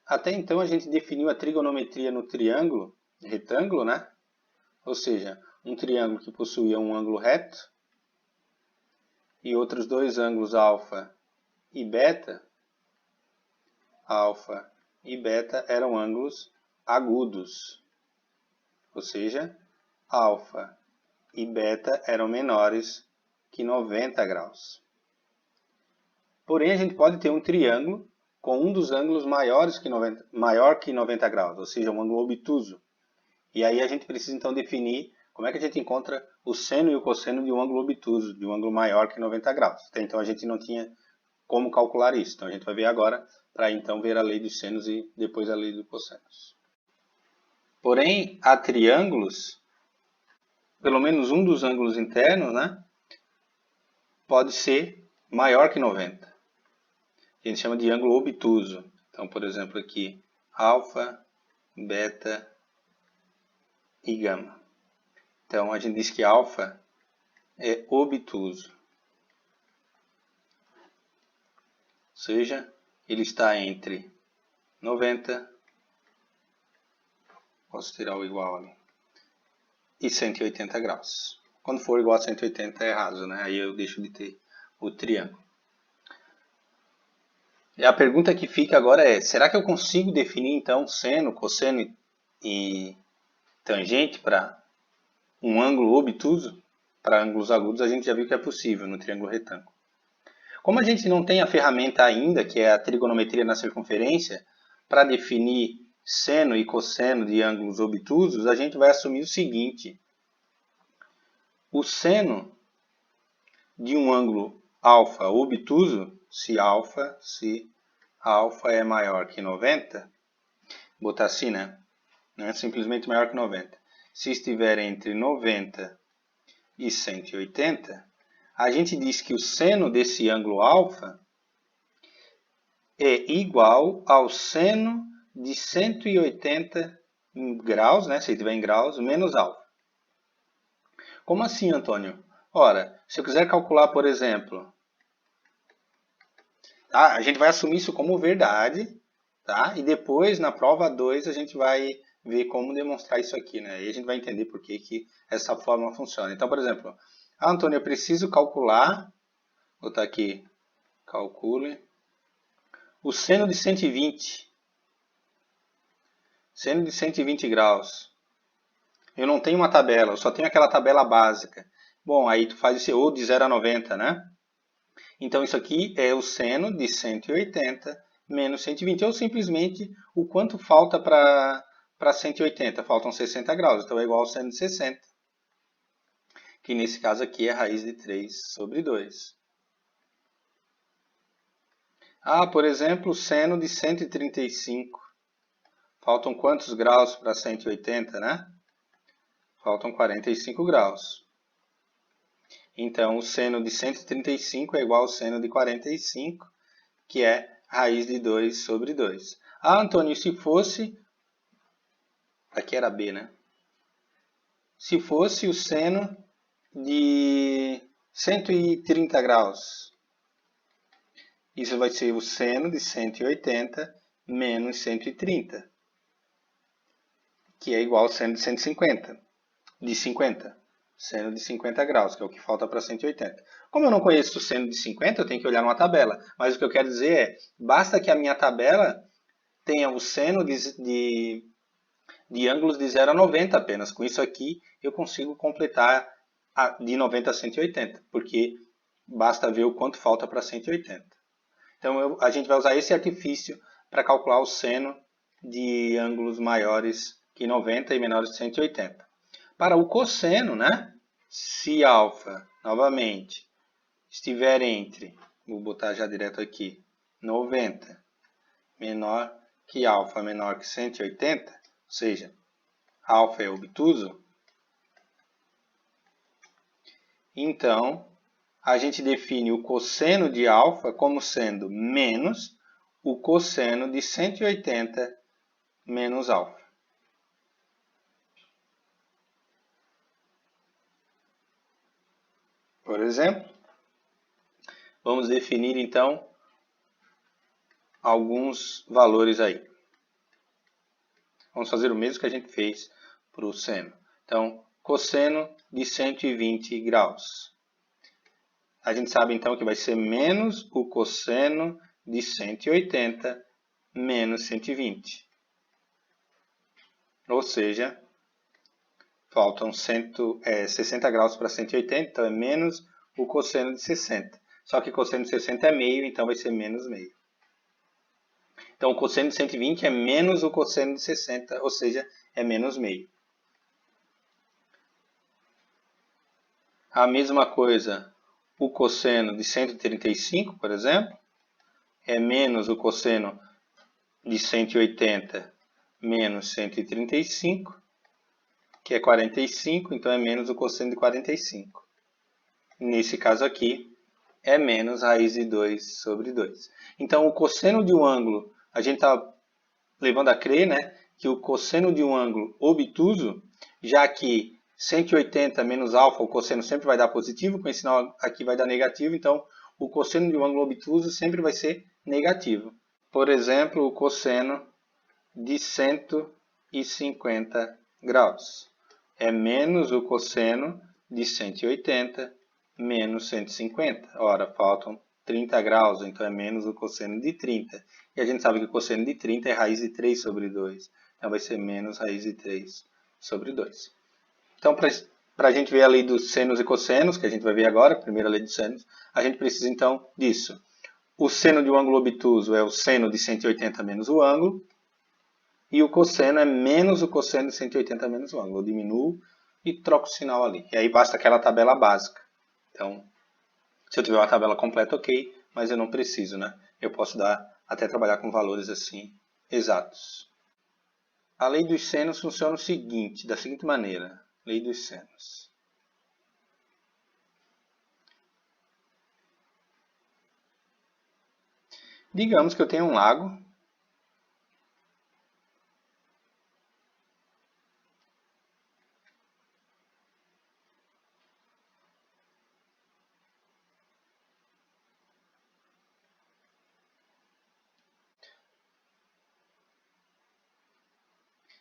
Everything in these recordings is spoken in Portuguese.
Até então a gente definiu a trigonometria no triângulo, retângulo, né? Ou seja, um triângulo que possuía um ângulo reto e outros dois ângulos alfa e beta. Alfa e beta eram ângulos agudos, ou seja, alfa e beta eram menores que 90 graus. Porém, a gente pode ter um triângulo com um dos ângulos maior que 90 graus, ou seja, um ângulo obtuso. E aí a gente precisa então definir como é que a gente encontra o seno e o cosseno de um ângulo obtuso, de um ângulo maior que 90 graus. Até então a gente não tinha como calcular isso. Então a gente vai ver agora para então ver a lei dos senos e depois a lei dos cossenos. Porém, há triângulos, pelo menos um dos ângulos internos, né, pode ser maior que 90. A gente chama de ângulo obtuso. Então, por exemplo, aqui, alfa, beta e gama. Então, a gente diz que alfa é obtuso. Ou seja, ele está entre 90, posso tirar o igual ali, e 180 graus. Quando for igual a 180 é raso, né? Aí eu deixo de ter o triângulo. E a pergunta que fica agora é, será que eu consigo definir então seno, cosseno e tangente para um ângulo obtuso? Para ângulos agudos a gente já viu que é possível no triângulo retângulo. Como a gente não tem a ferramenta ainda, que é a trigonometria na circunferência, para definir seno e cosseno de ângulos obtusos, a gente vai assumir o seguinte. O seno de um ângulo alfa obtuso, se alfa é maior que 90, vou botar assim, né? Não é simplesmente maior que 90. Se estiver entre 90 e 180, a gente diz que o seno desse ângulo alfa é igual ao seno de 180 graus, né? Se estiver em graus, menos alfa. Como assim, Antônio? Ora, se eu quiser calcular, por exemplo, tá? A gente vai assumir isso como verdade, tá? E depois, na prova 2, a gente vai ver como demonstrar isso aqui, né? E a gente vai entender por que essa fórmula funciona. Então, por exemplo, Antônio, eu preciso calcular, vou botar aqui, calcule, o seno de 120. Seno de 120 graus. Eu não tenho uma tabela, eu só tenho aquela tabela básica. Bom, aí tu faz esse ou de 0 a 90, né? Então, isso aqui é o seno de 180 menos 120, ou simplesmente o quanto falta para 180. Faltam 60 graus, então é igual ao seno de 60, que nesse caso aqui é a raiz de 3 sobre 2. Ah, por exemplo, o seno de 135. Faltam quantos graus para 180, né? Faltam 45 graus. Então, o seno de 135 é igual ao seno de 45, que é raiz de 2 sobre 2. Ah, Antônio, se fosse... Aqui era B, né? Se fosse o seno de 130 graus. Isso vai ser o seno de 180 menos 130, que é igual ao seno de 150, de 50. Seno de 50 graus, que é o que falta para 180. Como eu não conheço o seno de 50, eu tenho que olhar numa tabela. Mas o que eu quero dizer é, basta que a minha tabela tenha o seno de ângulos de 0 a 90 apenas. Com isso aqui, eu consigo completar de 90 a 180, porque basta ver o quanto falta para 180. Então, a gente vai usar esse artifício para calcular o seno de ângulos maiores que 90 e menores que 180. Para o cosseno, né? Se alfa, novamente, estiver entre, vou botar já direto aqui, 90 menor que alfa menor que 180, ou seja, alfa é obtuso, então a gente define o cosseno de alfa como sendo menos o cosseno de 180 menos alfa. Por exemplo, vamos definir então alguns valores aí. Vamos fazer o mesmo que a gente fez para o seno. Então, cosseno de 120 graus. A gente sabe então que vai ser menos o cosseno de 180 menos 120. Ou seja, faltam 60 graus para 180, então é menos o cosseno de 60. Só que cosseno de 60 é meio, então vai ser menos meio. Então, o cosseno de 120 é menos o cosseno de 60, ou seja, é menos meio. A mesma coisa, o cosseno de 135, por exemplo, é menos o cosseno de 180 menos 135, que é 45, então é menos o cosseno de 45. Nesse caso aqui, é menos raiz de 2 sobre 2. Então, o cosseno de um ângulo, a gente está levando a crer, né, que o cosseno de um ângulo obtuso, já que 180 menos alfa, o cosseno sempre vai dar positivo, com esse sinal aqui vai dar negativo, então o cosseno de um ângulo obtuso sempre vai ser negativo. Por exemplo, o cosseno de 150 graus é menos o cosseno de 180 menos 150. Ora, faltam 30 graus, então é menos o cosseno de 30. E a gente sabe que o cosseno de 30 é raiz de 3 sobre 2. Então vai ser menos raiz de 3 sobre 2. Então, para a gente ver a lei dos senos e cossenos, que a gente vai ver agora, a primeira lei dos senos, a gente precisa então disso. O seno de um ângulo obtuso é o seno de 180 menos o ângulo. E o cosseno é menos o cosseno de 180 menos o ângulo. Eu diminuo e troco o sinal ali. E aí basta aquela tabela básica. Então, se eu tiver uma tabela completa, ok, mas eu não preciso, né? Eu posso até trabalhar com valores assim, exatos. A lei dos senos funciona da seguinte maneira. Lei dos senos. Digamos que eu tenho um lago.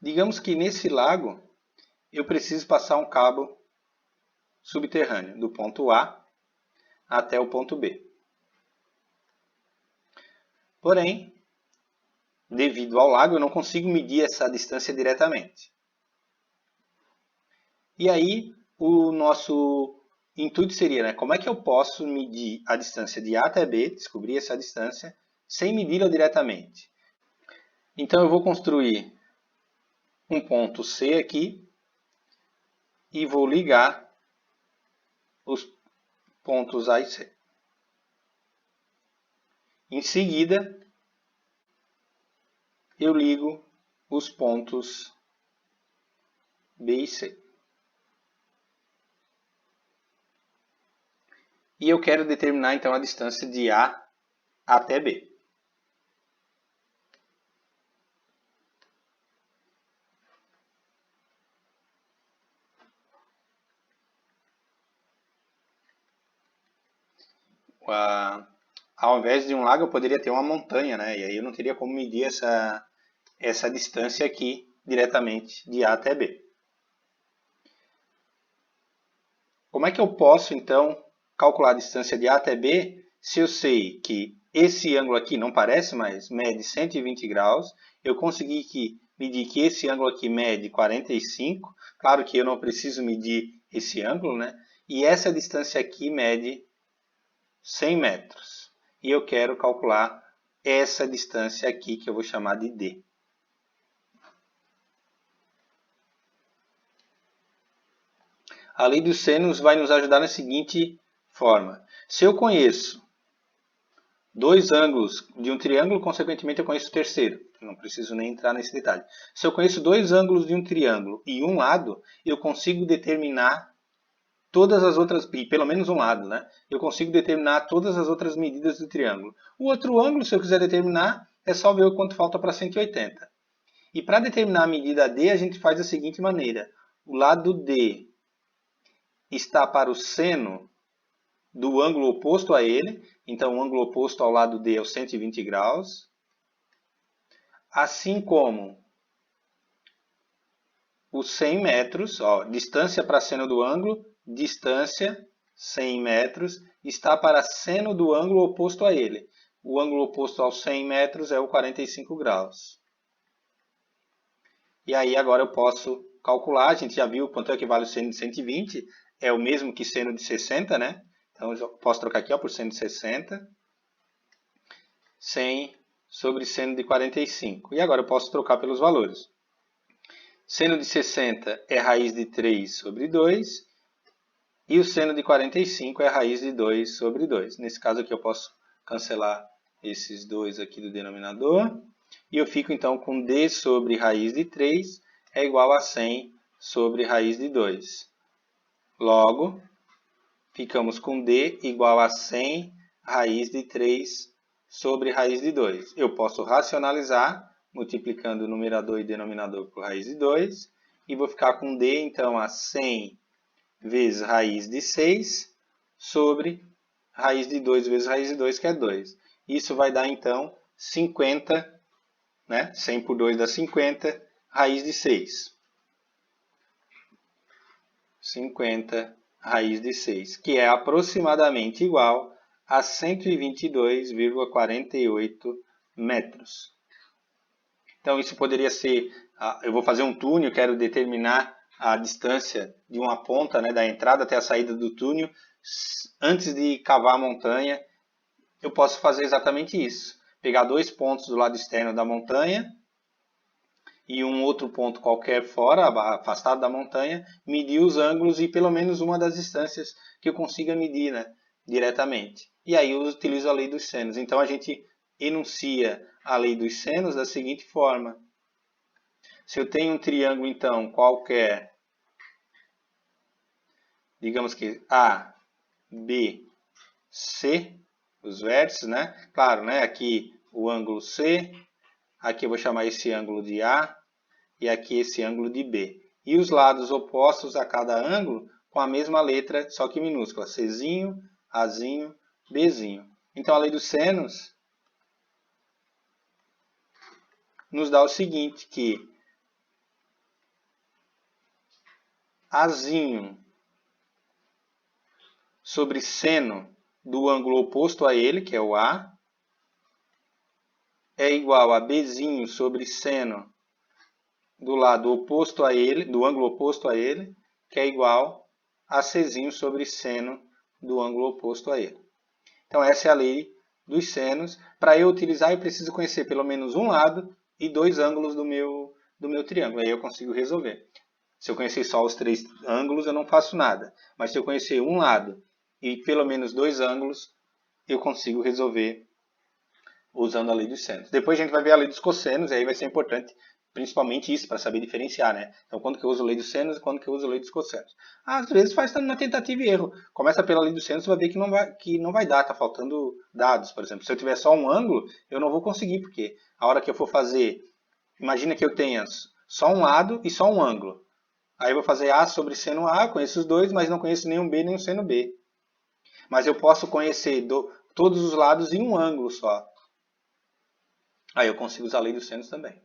Digamos que nesse lago eu preciso passar um cabo subterrâneo do ponto A até o ponto B. Porém, devido ao lago, eu não consigo medir essa distância diretamente. E aí, o nosso intuito seria, né, como é que eu posso medir a distância de A até B, descobrir essa distância, sem medi-la diretamente? Então, eu vou construir um ponto C aqui e vou ligar os pontos A e C. Em seguida, eu ligo os pontos B e C. E eu quero determinar então a distância de A até B. Ao invés de um lago, eu poderia ter uma montanha, né? E aí eu não teria como medir essa distância aqui diretamente de A até B. Como é que eu posso, então, calcular a distância de A até B se eu sei que esse ângulo aqui não parece, mas mede 120 graus, eu consegui medir que esse ângulo aqui mede 45, claro que eu não preciso medir esse ângulo, né? E essa distância aqui mede 100 metros. E eu quero calcular essa distância aqui, que eu vou chamar de D. A lei dos senos vai nos ajudar na seguinte forma. Se eu conheço dois ângulos de um triângulo, consequentemente eu conheço o terceiro. Não preciso nem entrar nesse detalhe. Se eu conheço dois ângulos de um triângulo e um lado, eu consigo determinar todas as outras, e pelo menos um lado, né? Eu consigo determinar todas as outras medidas do triângulo. O outro ângulo, se eu quiser determinar, é só ver o quanto falta para 180. E para determinar a medida D, a gente faz da seguinte maneira. O lado D está para o seno do ângulo oposto a ele. Então, o ângulo oposto ao lado D é o 120 graus. Assim como os 100 metros, ó, distância para seno do ângulo, distância 100 metros, está para seno do ângulo oposto a ele. O ângulo oposto aos 100 metros é o 45 graus. E aí agora eu posso calcular, a gente já viu quanto é que vale o seno de 120, é o mesmo que seno de 60, né? Então eu posso trocar aqui ó, por seno de 60, 100 sobre seno de 45. E agora eu posso trocar pelos valores. Seno de 60 é raiz de 3 sobre 2, e o seno de 45 é raiz de 2 sobre 2. Nesse caso aqui eu posso cancelar esses dois aqui do denominador. E eu fico então com d sobre raiz de 3 é igual a 100 sobre raiz de 2. Logo, ficamos com d igual a 100 raiz de 3 sobre raiz de 2. Eu posso racionalizar, multiplicando o numerador e denominador por raiz de 2. E vou ficar com d então a 100 vezes raiz de 6 sobre raiz de 2 vezes raiz de 2, que é 2. Isso vai dar então 50, né? 100 por 2 dá 50, raiz de 6. 50 raiz de 6, que é aproximadamente igual a 122,48 metros. Então isso poderia ser, eu vou fazer um túnel, quero determinar a distância de uma ponta, né, da entrada até a saída do túnel, antes de cavar a montanha, eu posso fazer exatamente isso. Pegar dois pontos do lado externo da montanha e um outro ponto qualquer fora, afastado da montanha, medir os ângulos e pelo menos uma das distâncias que eu consiga medir, né, diretamente. E aí eu utilizo a lei dos senos. Então a gente enuncia a lei dos senos da seguinte forma. Se eu tenho um triângulo, então, qualquer, digamos que A, B, C, os vértices, né? Claro, né? Aqui o ângulo C, aqui eu vou chamar esse ângulo de A e aqui esse ângulo de B. E os lados opostos a cada ângulo com a mesma letra, só que minúscula, Czinho, Azinho, Bzinho. Então a lei dos senos nos dá o seguinte, que Azinho sobre seno do ângulo oposto a ele, que é o A, é igual a Bzinho sobre seno do lado oposto a ele, do ângulo oposto a ele, que é igual a Czinho sobre seno do ângulo oposto a ele. Então essa é a lei dos senos. Para eu utilizar, eu preciso conhecer pelo menos um lado e dois ângulos do meu triângulo. Aí eu consigo resolver. Se eu conhecer só os três ângulos, eu não faço nada. Mas se eu conhecer um lado e pelo menos dois ângulos, eu consigo resolver usando a lei dos senos. Depois a gente vai ver a lei dos cossenos, e aí vai ser importante, principalmente isso, para saber diferenciar, né? Então, quando que eu uso a lei dos senos e quando que eu uso a lei dos cossenos. Às vezes faz na tentativa e erro. Começa pela lei dos senos, você vai ver que não vai dar, está faltando dados, por exemplo. Se eu tiver só um ângulo, eu não vou conseguir, porque a hora que eu for fazer, imagina que eu tenha só um lado e só um ângulo. Aí eu vou fazer A sobre seno A, conheço os dois, mas não conheço nenhum B nem um seno B. Mas eu posso conhecer todos os lados em um ângulo só. Aí eu consigo usar a lei dos senos também.